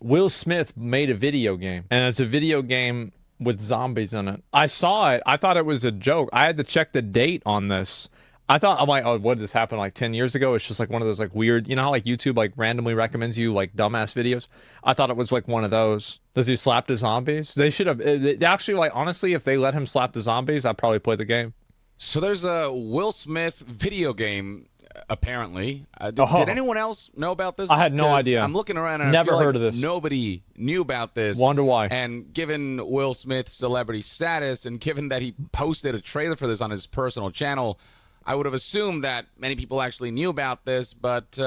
Will Smith made a video game, and it's a video game with zombies in it. I saw it. I thought it was a joke. I had to check the date on this. I'm like, oh, what did this happen like 10 years ago? It's just like one of those like weird, you know how like YouTube like randomly recommends you like dumbass videos? I thought it was like one of those. Does he slap the zombies? They should have, actually, like, honestly, if they let him slap the zombies, I'd probably play the game. So there's a Will Smith video game, apparently. Did Oh. anyone else know about this? I had no 'Cause idea. I'm looking around and Never I feel heard like of this. nobody knew about this. Wonder why. And given Will Smith's celebrity status, and given that he posted a trailer for this on his personal channel, I would have assumed that many people actually knew about this, but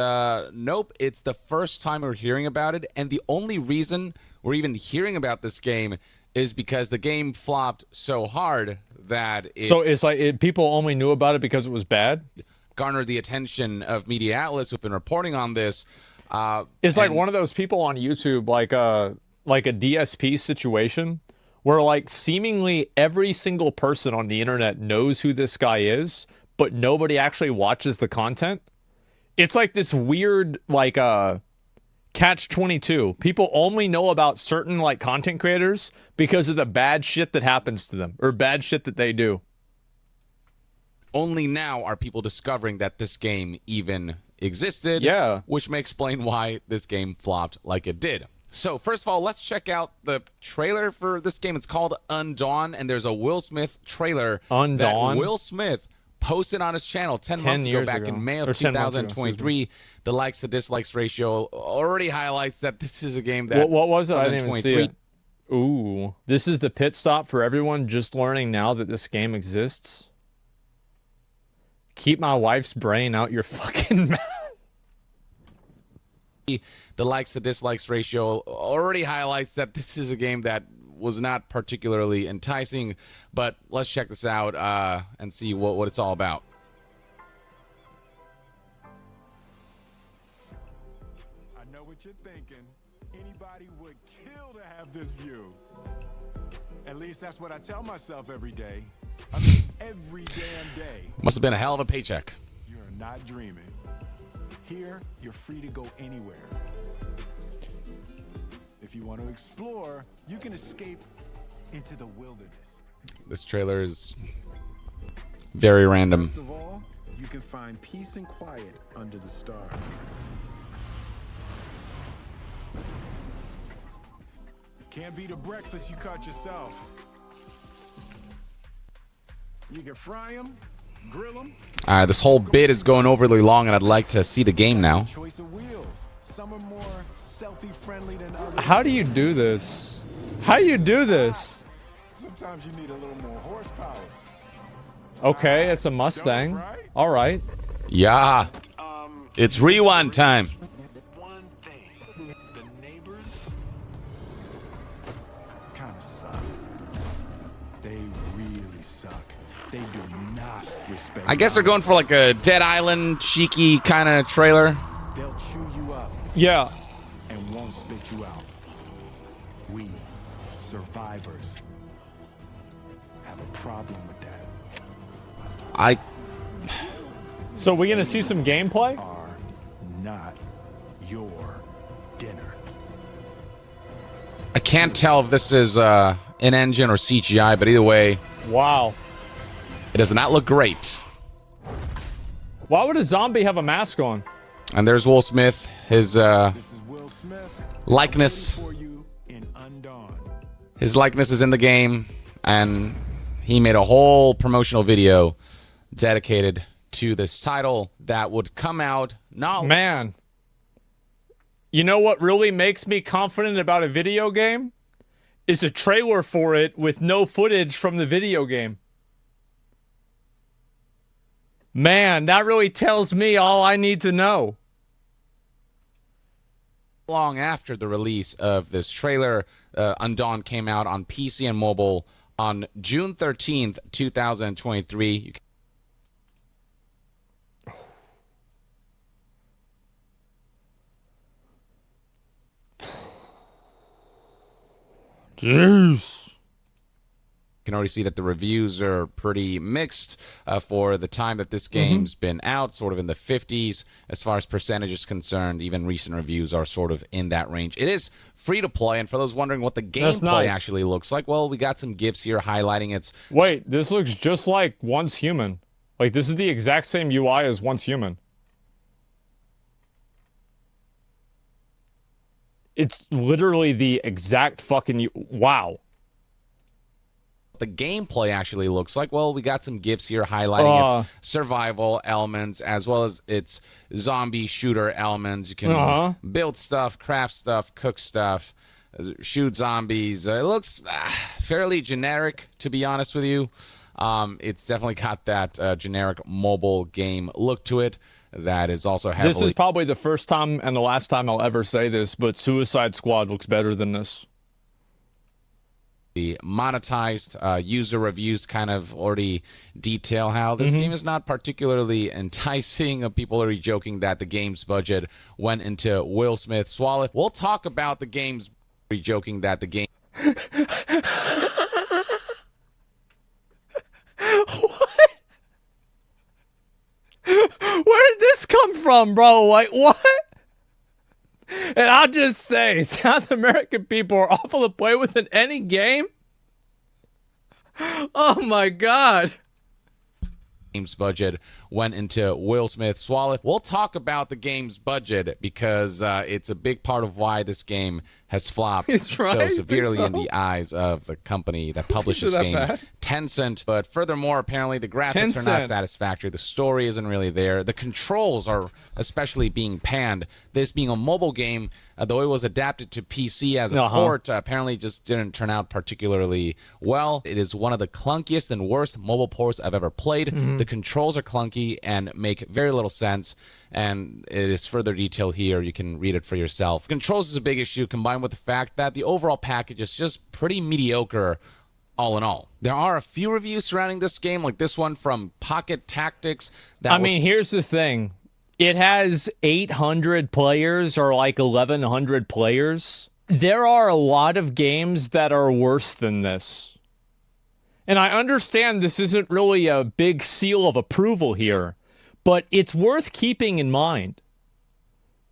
nope, it's the first time we're hearing about it, and the only reason we're even hearing about this game is because the game flopped so hard that it So it's like people only knew about it because it was bad? garnered the attention of media outlets who've been reporting on this. It's like one of those people on YouTube, like a DSP situation, where like seemingly every single person on the internet knows who this guy is, but nobody actually watches the content. It's like this weird like catch-22. People only know about certain like content creators because of the bad shit that happens to them or bad shit that they do. Only now are people discovering that this game even existed. Yeah. Which may explain why this game flopped like it did. So, first of all, let's check out the trailer for this game. It's called Undawn, and there's a Will Smith trailer Undawn? that Will Smith posted on his channel 10 months ago, years back ago. in May Or of 10 months ago, 2023. The likes to dislikes ratio already highlights that this is a game that What was it? I didn't even see 2023. it. Ooh. This is the pit stop for everyone just learning now that this game exists. Keep my wife's brain out your fucking mouth. The likes to dislikes ratio already highlights that this is a game that was not particularly enticing, but let's check this out and see what it's all about. I know what you're thinking. Anybody would kill to have this view. At least that's what I tell myself every day. I mean, every damn day. Must have been a hell of a paycheck. You are not dreaming. Here, you're free to go anywhere. If you want to explore, you can escape into the wilderness. This trailer is very random. Best of all, you can find peace and quiet under the stars. Can't beat a breakfast you caught yourself. You can fry them, grill them. All right, this whole bit is going overly long, and I'd like to see the game now. Choice of wheels. Some are more selfie-friendly than others. How do you do this? How do you do this? Sometimes you need a little more horsepower. Okay, it's a Mustang. All right. Yeah, it's rewind time. One thing, the neighbors kind of suck. They really suck. They do not respect. I guess they're going for like a Dead Island cheeky kind of trailer. They'll chew you up Yeah. and won't spit you out. We, survivors, have a problem with that. So we're gonna see some gameplay? Are not your dinner. I can't tell if this is an engine or CGI, but either way, Wow. it does not look great. Why would a zombie have a mask on? And there's Will Smith, his This is Will Smith. likeness. For you in Undawn. His likeness is in the game, and he made a whole promotional video dedicated to this title that would come out not Man. You know what really makes me confident about a video game? Is a trailer for it with no footage from the video game. Man, that really tells me all I need to know. long after the release of this trailer. Undawn came out on PC and mobile on June 13th, 2023. You can Jeez. can already see that the reviews are pretty mixed for the time that this game's been out, sort of in the 50s as far as percentage is concerned. Even recent reviews are sort of in that range. It is free to play, and for those wondering what the gameplay actually looks like, well, we got some GIFs here highlighting its... Wait, this looks just like Once Human. Like, this is the exact same UI as Once Human. It's literally the exact fucking... Wow. The gameplay actually looks like, well, we got some GIFs here highlighting its survival elements as well as its zombie shooter elements. You can build stuff, craft stuff, cook stuff, shoot zombies. It looks fairly generic, to be honest with you. It's definitely got that generic mobile game look to it. That is also heavily... This is probably the first time and the last time I'll ever say this, but Suicide Squad looks better than this. The monetized user reviews kind of already detail how this game is not particularly enticing. People are already joking that the game's budget went into Will Smith's wallet. We'll talk about the game's... joking that the game... What? Where did this come from, bro? Like, what? And I'll just say, South American people are awful to play with in any game. Oh my god. Game's budget went into Will Smith's wallet. We'll talk about the game's budget because it's a big part of why this game has flopped so severely in the eyes of the company that publishes this game, Tencent. But furthermore, apparently the graphics are not satisfactory. The story isn't really there. The controls are especially being panned. This being a mobile game, though it was adapted to PC as a port, apparently just didn't turn out particularly well. It is one of the clunkiest and worst mobile ports I've ever played. The controls are clunky and make very little sense, and it is further detailed here. You can read it for yourself. Controls is a big issue, combined with the fact that the overall package is just pretty mediocre all in all. There are a few reviews surrounding this game, like this one from Pocket Tactics. I mean, here's the thing. It has 800 players or like 1,100 players. There are a lot of games that are worse than this. And I understand this isn't really a big seal of approval here, but it's worth keeping in mind.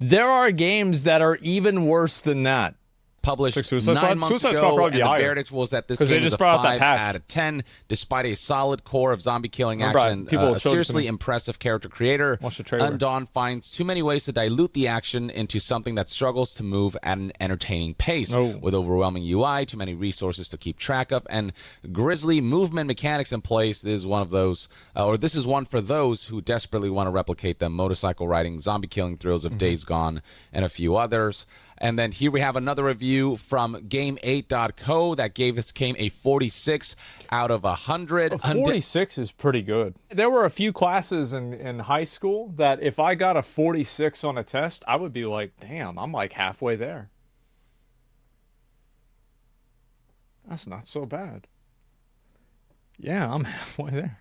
There are games that are even worse than that. Published 9 months ago, and the verdict was that this game is a 5 out of 10, despite a solid core of zombie-killing action. A seriously impressive character creator, Undawn finds too many ways to dilute the action into something that struggles to move at an entertaining pace, with overwhelming UI, too many resources to keep track of, and grisly movement mechanics in place. This is one of those, or this is one for those who desperately want to replicate the motorcycle riding, zombie-killing thrills of Days Gone, and a few others. And then here we have another review from Game8.co that gave this game a 46 out of 100. 46 is pretty good. There were a few classes in high school that if I got a 46 on a test, I would be like, damn, I'm like halfway there. That's not so bad. Yeah, I'm halfway there.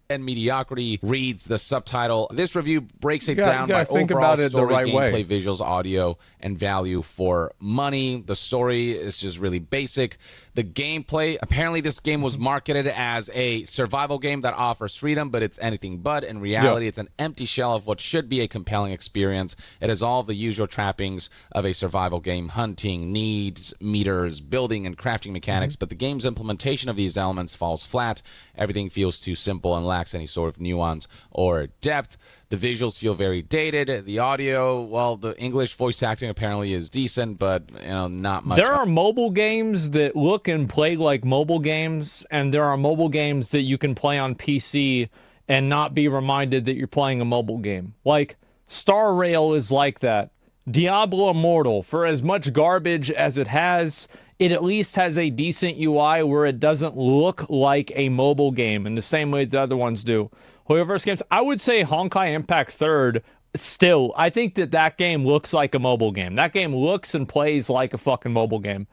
And mediocrity reads the subtitle. This review breaks it down by overall story, gameplay, visuals, audio, and value for money. The story is just really basic. The gameplay, apparently this game was marketed as a survival game that offers freedom, but it's anything but. In reality, it's an empty shell of what should be a compelling experience. It has all the usual trappings of a survival game: hunting, needs, meters, building, and crafting mechanics, but the game's implementation of these elements falls flat. Everything feels too simple and lacks any sort of nuance or depth. The visuals feel very dated. The audio, well, the English voice acting apparently is decent, but not much. There are mobile games that look and play like mobile games, and there are mobile games that you can play on PC and not be reminded that you're playing a mobile game. Like, Star Rail is like that. Diablo Immortal, for as much garbage as it has, it at least has a decent UI where it doesn't look like a mobile game in the same way the other ones do. Hoyoverse games, I would say Honkai Impact 3rd, still, I think that game looks like a mobile game. That game looks and plays like a fucking mobile game.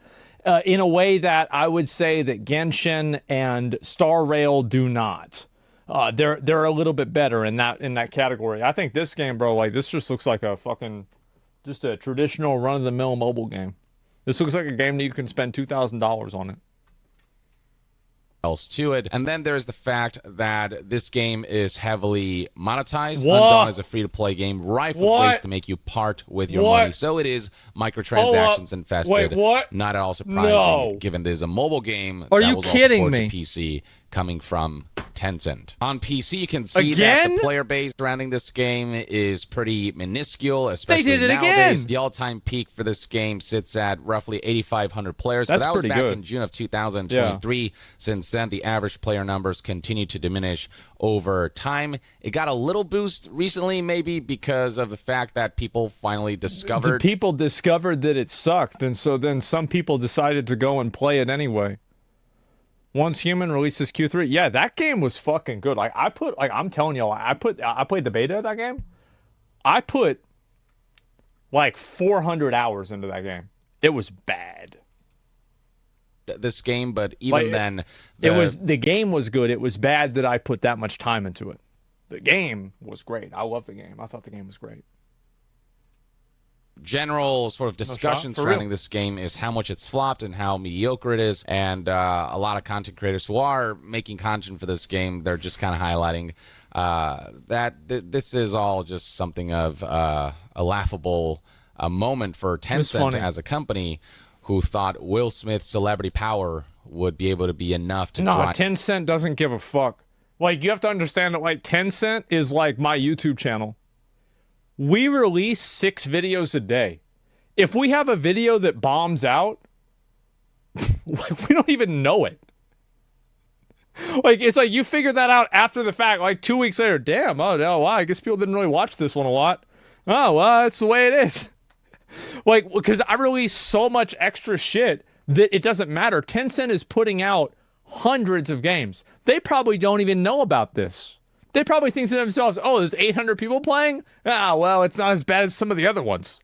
In a way that I would say that Genshin and Star Rail do not. They're a little bit better in that category. I think this game, bro, like, this just looks like a fucking, just a traditional run-of-the-mill mobile game. This looks like a game that you can spend $2,000 on it. else to it. And then there's the fact that this game is heavily monetized. What? Undawn is a free-to-play game rife with ways to make you part with your money. So it is microtransactions infested. Wait, what? Not at all surprising, given it is a mobile game. Are that you was kidding also me? ported to PC, coming from Tencent. On PC, you can see that the player base surrounding this game is pretty minuscule, especially they did it nowadays. again. The all-time peak for this game sits at roughly 8,500 players. That's but that was pretty back good. in June of 2023. Yeah. Since then, the average player numbers continue to diminish over time. It got a little boost recently, maybe because of the fact that people finally discovered... People discovered that it sucked, and so then some people decided to go and play it anyway. Once Human releases Q3, yeah, that game was fucking good. Like I'm telling you, I played the beta of that game. I put like 400 hours into that game. It was bad. This game, but even then, the game was good. It was bad that I put that much time into it. The game was great. I love the game. I thought the game was great. General sort of discussion surrounding this game is how much it's flopped and how mediocre it is, and a lot of content creators who are making content for this game, they're just kind of highlighting that this is all just something of a laughable moment for Tencent as a company, who thought Will Smith's celebrity power would be able to be enough to drive... Tencent doesn't give a fuck. Like, you have to understand that, like, Tencent is like my YouTube channel. We release 6 videos a day. If we have a video that bombs out, like, we don't even know it. Like, it's like you figure that out after the fact, like 2 weeks later. Damn, oh no, wow, I guess people didn't really watch this one a lot. Oh, well, that's the way it is. Like, because I release so much extra shit that it doesn't matter. Tencent is putting out hundreds of games. They probably don't even know about this. They probably think to themselves, oh, there's 800 people playing? Ah, well, it's not as bad as some of the other ones.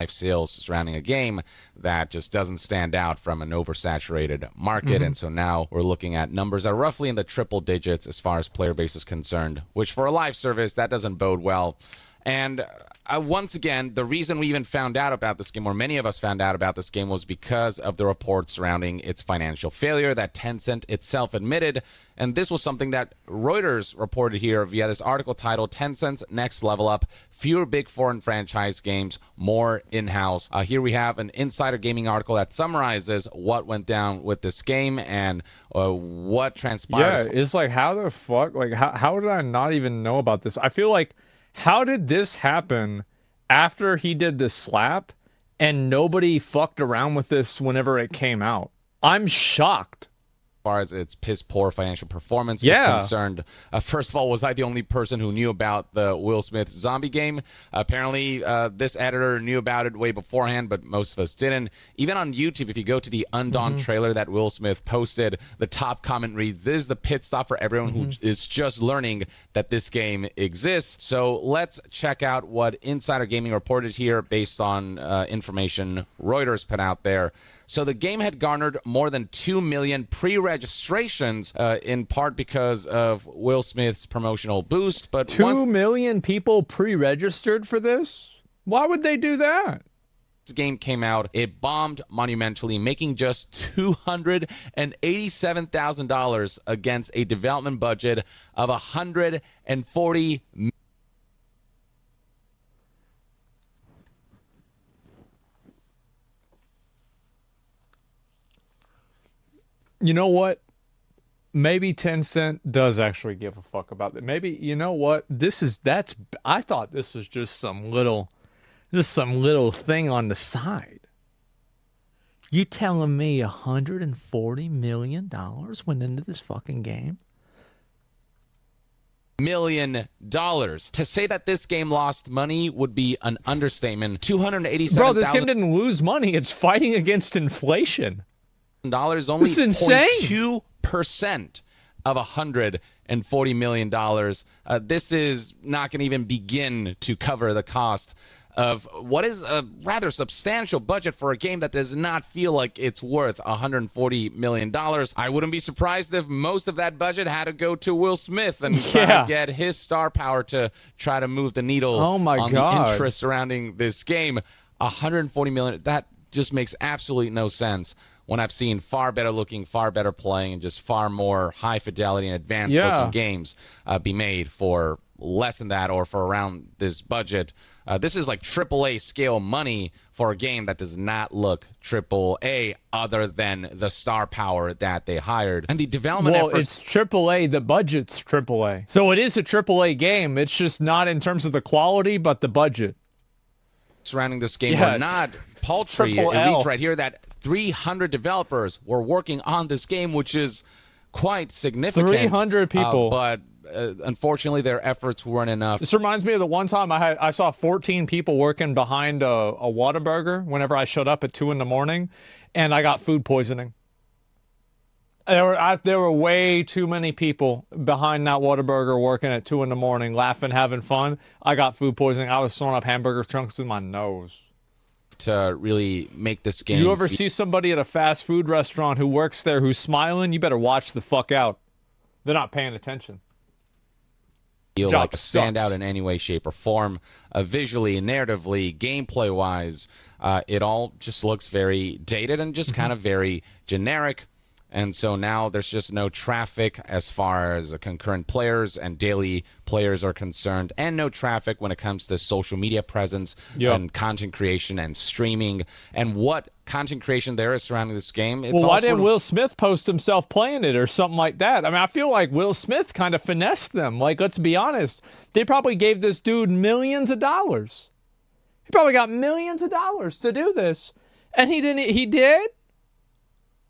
Sales surrounding a game that just doesn't stand out from an oversaturated market. And so now we're looking at numbers that are roughly in the triple digits as far as player base is concerned, which for a live service, that doesn't bode well. And once again, the reason we even found out about this game, or many of us found out about this game, was because of the reports surrounding its financial failure that Tencent itself admitted. And this was something that Reuters reported here via this article titled Tencent's Next Level Up, Fewer Big Foreign Franchise Games, More In-House. Here we have an Insider Gaming article that summarizes what went down with this game and what transpires. Yeah, it's like, how the fuck? Like, how did I not even know about this? I feel like, how did this happen after he did this slap and nobody fucked around with this whenever it came out? I'm shocked. As far as its piss poor financial performance is concerned, first of all, was I the only person who knew about the Will Smith zombie game? Apparently, this editor knew about it way beforehand, but most of us didn't. Even on YouTube, if you go to the Undawn trailer that Will Smith posted, the top comment reads, "This is the pit stop for everyone who is just learning that this game exists." So let's check out what Insider Gaming reported here based on information Reuters put out there. So the game had garnered more than 2 million pre-registrations, in part because of Will Smith's promotional boost. But 2 million people pre-registered for this? Why would they do that? This game came out, it bombed monumentally, making just $287,000 against a development budget of $140 million. You know what? Maybe Tencent does actually give a fuck about it. Maybe, you know what? I thought this was just some little thing on the side. You telling me $140 million went into this fucking game? $1 million. To say that this game lost money would be an understatement. $287,000. Bro, this game didn't lose money. It's fighting against inflation. Only this is insane. 0.2% of $140 million. This is not going to even begin to cover the cost of what is a rather substantial budget for a game that does not feel like it's worth $140 million. I wouldn't be surprised if most of that budget had to go to Will Smith and try to get his star power to try to move the needle on the interest surrounding this game. $140 million, just makes absolutely no sense when I've seen far better looking, far better playing, and just far more high fidelity and advanced looking games be made for less than that or for around this budget. This is like AAA scale money for a game that does not look AAA other than the star power that they hired. And the development efforts... it's AAA, the budget's AAA. So it is a AAA game, it's just not in terms of the quality, but the budget surrounding this game were not paltry. It reads right here that 300 developers were working on this game, which is quite significant. 300 people. But unfortunately, their efforts weren't enough. This reminds me of the one time I saw 14 people working behind a Whataburger whenever I showed up at 2 in the morning, and I got food poisoning. There were way too many people behind that Whataburger working at 2 in the morning, laughing, having fun. I got food poisoning. I was throwing up hamburger chunks in my nose. To really make this game... You ever see somebody at a fast food restaurant who works there who's smiling? You better watch the fuck out. They're not paying attention. Feel like a standout in any way, shape, or form. Visually, narratively, gameplay-wise, it all just looks very dated and just kind of very generic. And so now there's just no traffic as far as concurrent players and daily players are concerned, and no traffic when it comes to social media presence and content creation and streaming and what content creation there is surrounding this game. Well, why didn't Will Smith post himself playing it or something like that? I mean, I feel like Will Smith kind of finessed them. Like, let's be honest. They probably gave this dude millions of dollars. He probably got millions of dollars to do this. And he didn't. He did?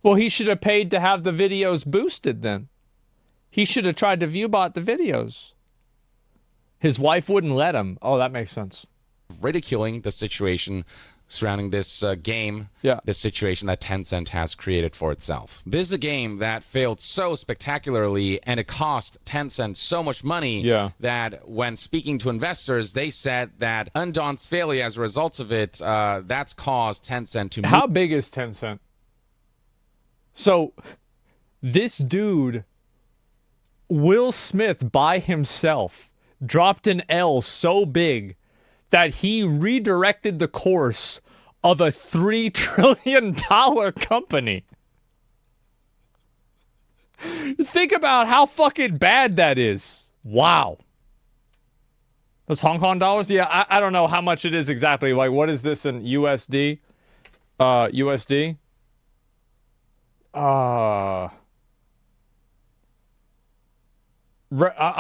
Well, he should have paid to have the videos boosted then. He should have tried to viewbot the videos. His wife wouldn't let him. Oh, that makes sense. Ridiculing the situation surrounding this game, this situation that Tencent has created for itself. This is a game that failed so spectacularly, and it cost Tencent so much money that when speaking to investors, they said that Undawn's failure as a result of it, that's caused Tencent to... How big is Tencent? So, this dude, Will Smith, by himself, dropped an L so big that he redirected the course of a $3 trillion company. Think about how fucking bad that is. Wow. Those Hong Kong dollars? Yeah, I don't know how much it is exactly. Like, what is this in USD? USD? I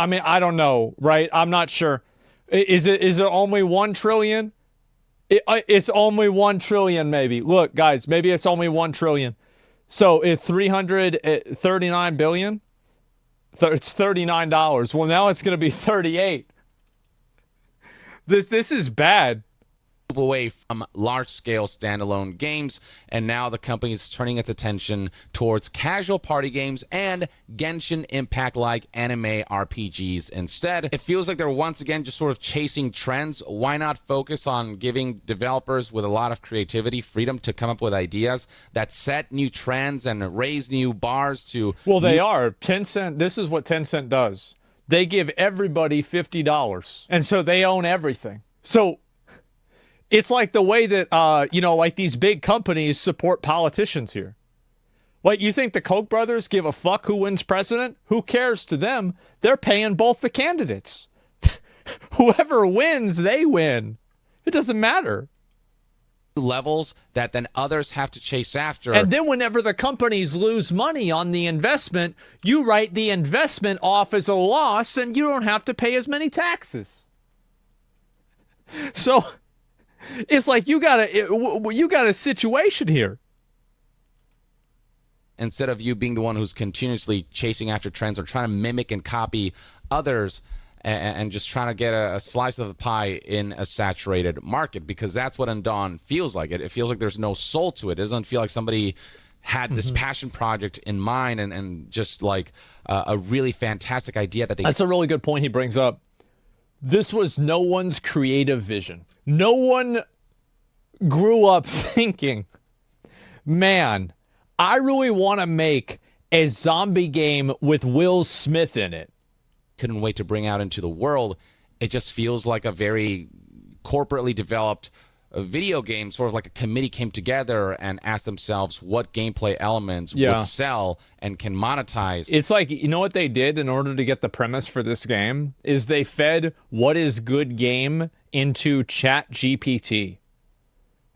mean, I don't know, right? I'm not sure. Is it only 1 trillion? It's only 1 trillion, maybe. Look, guys, maybe it's only 1 trillion. So it's 339 billion. It's $39. Well, now it's going to be 38. This is bad. Away from large-scale standalone games, and now the company is turning its attention towards casual party games and Genshin Impact-like anime RPGs instead. It feels like they're once again just sort of chasing trends. Why not focus on giving developers with a lot of creativity freedom to come up with ideas that set new trends and raise new bars to... Well, they are. Tencent, this is what Tencent does. They give everybody $50, and so they own everything. So it's like the way that, like these big companies support politicians here. Like, you think the Koch brothers give a fuck who wins president? Who cares to them? They're paying both the candidates. Whoever wins, they win. It doesn't matter. Levels that then others have to chase after. And then whenever the companies lose money on the investment, you write the investment off as a loss and you don't have to pay as many taxes. So... it's like you got a situation here. Instead of you being the one who's continuously chasing after trends or trying to mimic and copy others and just trying to get a slice of the pie in a saturated market, because that's what Undawn feels like. It feels like there's no soul to it. It doesn't feel like somebody had this passion project in mind and just like a really fantastic idea that they... That's a really good point he brings up. This was no one's creative vision. No one grew up thinking, man, I really want to make a zombie game with Will Smith in it. Couldn't wait to bring out into the world. It just feels like a very corporately developed video games, sort of like a committee came together and asked themselves what gameplay elements Yeah. would sell and can monetize. It's like, you know what they did in order to get the premise for this game? Is they fed what is good game into ChatGPT.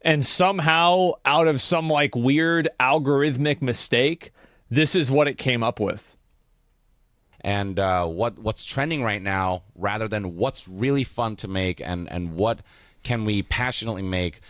And somehow, out of some like weird algorithmic mistake, this is what it came up with. And what's trending right now, rather than what's really fun to make and what can we passionately make,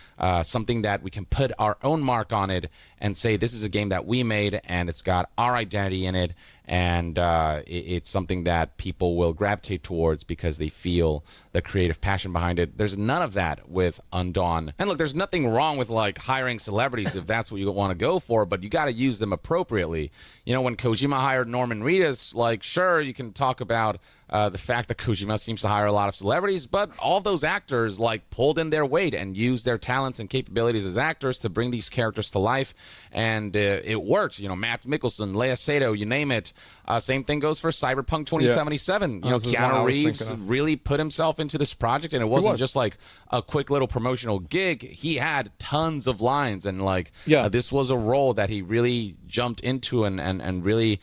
something that we can put our own mark on it and say this is a game that we made and it's got our identity in it, and it's something that people will gravitate towards because they feel the creative passion behind it. There's none of that with Undawn. And look, there's nothing wrong with like hiring celebrities if that's what you want to go for, but you got to use them appropriately. You know, when Kojima hired Norman Reedus, like, sure, you can talk about the fact that Kojima seems to hire a lot of celebrities, but all of those actors like pulled in their weight and used their talents and capabilities as actors to bring these characters to life, and it worked. You know, Matt Mikkelsen, Lea Seydoux, you name it. Same thing goes for Cyberpunk 2077. You know, Keanu Reeves really put himself into this project, and it wasn't just like a quick little promotional gig. He had tons of lines, and like this was a role that he really jumped into and really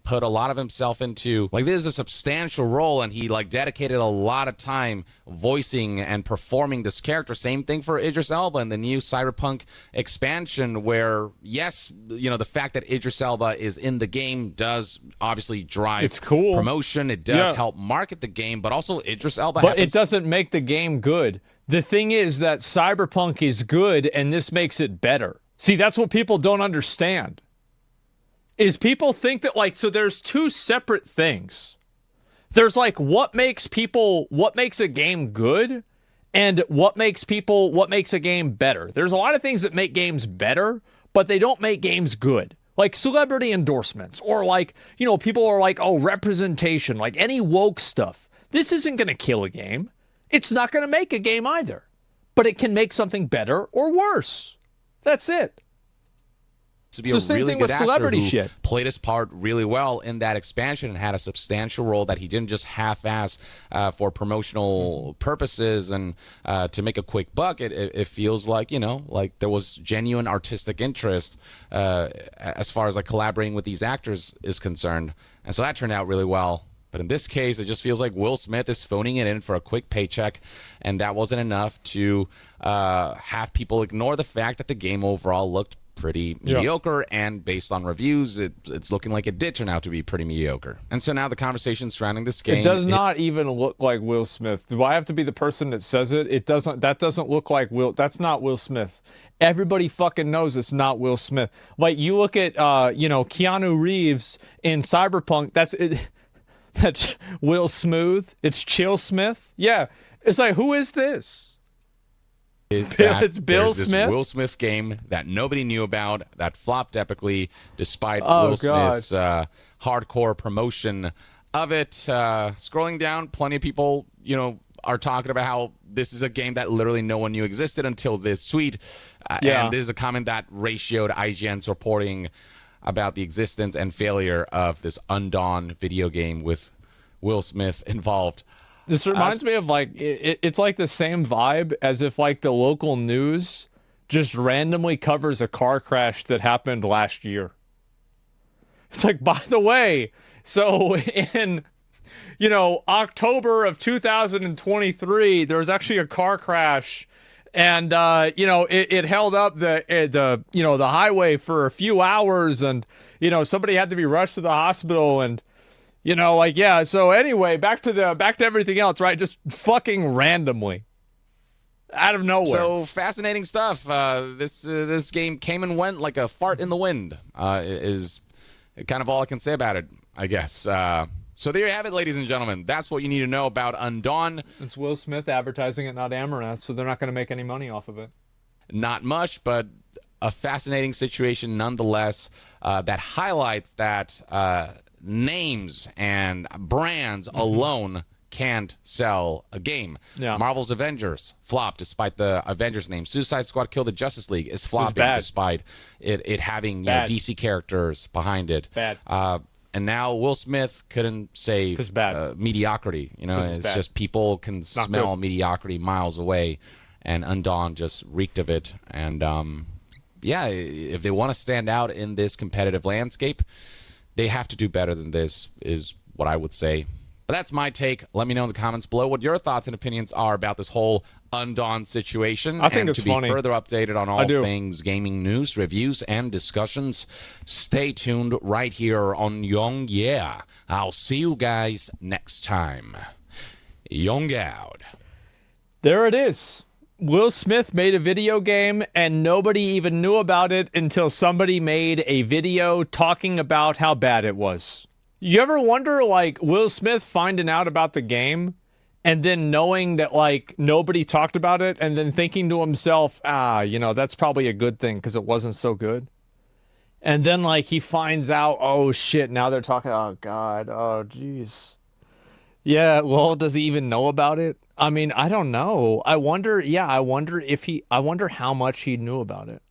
put a lot of himself into. Like, this is a substantial role, and he like dedicated a lot of time voicing and performing this character. Same thing for Idris Elba in the new Cyberpunk expansion, where yes, you know, the fact that Idris Elba is in the game does obviously drive promotion. It does help market the game, but also Idris Elba. But it doesn't make the game good. The thing is that Cyberpunk is good, and this makes it better. See, that's what people don't understand. Is people think that, like, so there's two separate things. There's like what makes a game good, and what makes a game better. There's a lot of things that make games better, but they don't make games good. Like celebrity endorsements, or like, you know, people are like, oh, representation, like any woke stuff. This isn't going to kill a game. It's not going to make a game either, but it can make something better or worse. That's it. To be a really good actor who played his part really well in that expansion and had a substantial role that he didn't just half-ass for promotional purposes and to make a quick buck. It feels like, you know, like there was genuine artistic interest as far as like collaborating with these actors is concerned, and so that turned out really well. But in this case, it just feels like Will Smith is phoning it in for a quick paycheck, and that wasn't enough to have people ignore the fact that the game overall looked pretty mediocre, and based on reviews, it's looking like it did turn out to be pretty mediocre. And so now the conversation surrounding this game, it does not even look like Will Smith. Do I have to be the person that says it? It doesn't. That doesn't look like Will. That's not Will Smith. Everybody fucking knows it's not Will Smith. Like, you look at you know, Keanu Reeves in Cyberpunk. That's it. That's Will Smooth. It's Chill Smith. Yeah, it's like, who is this? It's Bill Smith. Will Smith game that nobody knew about, that flopped epically despite Will Smith's hardcore promotion of it. Scrolling down, plenty of people, you know, are talking about how this is a game that literally no one knew existed until this tweet. And this is a comment that ratioed IGN's reporting about the existence and failure of this Undawn video game with Will Smith involved. This reminds me of like, it's like the same vibe as if like the local news just randomly covers a car crash that happened last year. It's like, by the way, so in, you know, October of 2023, there was actually a car crash, and you know, it held up the you know, the highway for a few hours, and you know, somebody had to be rushed to the hospital, and you know, like, yeah. So anyway, back to everything else, right? Just fucking randomly, out of nowhere. So fascinating stuff. This game came and went like a fart in the wind. Is kind of all I can say about it, I guess. So there you have it, ladies and gentlemen. That's what you need to know about Undawn. It's Will Smith advertising it, not Amaranth, so they're not going to make any money off of it. Not much, but a fascinating situation nonetheless that highlights that names and brands alone can't sell a game. Marvel's Avengers flopped despite the Avengers name. Suicide Squad Kill the Justice League is flopping despite it having, you know, DC characters behind it. And now Will Smith couldn't save mediocrity. You know, it's just people can smell mediocrity miles away. and Undawn just reeked of it. And yeah, if they want to stand out in this competitive landscape, they have to do better than this, is what I would say. But that's my take. Let me know in the comments below what your thoughts and opinions are about this whole Undawn situation. I think and it's to be funny. further updated on all things gaming news, reviews, and discussions, stay tuned right here on Young Yeah. I'll see you guys next time. Young out. There it is. Will Smith made a video game and nobody even knew about it until somebody made a video talking about how bad it was. You ever wonder, like, Will Smith finding out about the game and then knowing that, like, nobody talked about it and then thinking to himself, you know, that's probably a good thing because it wasn't so good. And then, like, he finds out, oh, shit, now they're talking, oh, God, oh, jeez. Yeah, well, does he even know about it? I mean, I don't know. I wonder if I wonder how much he knew about it.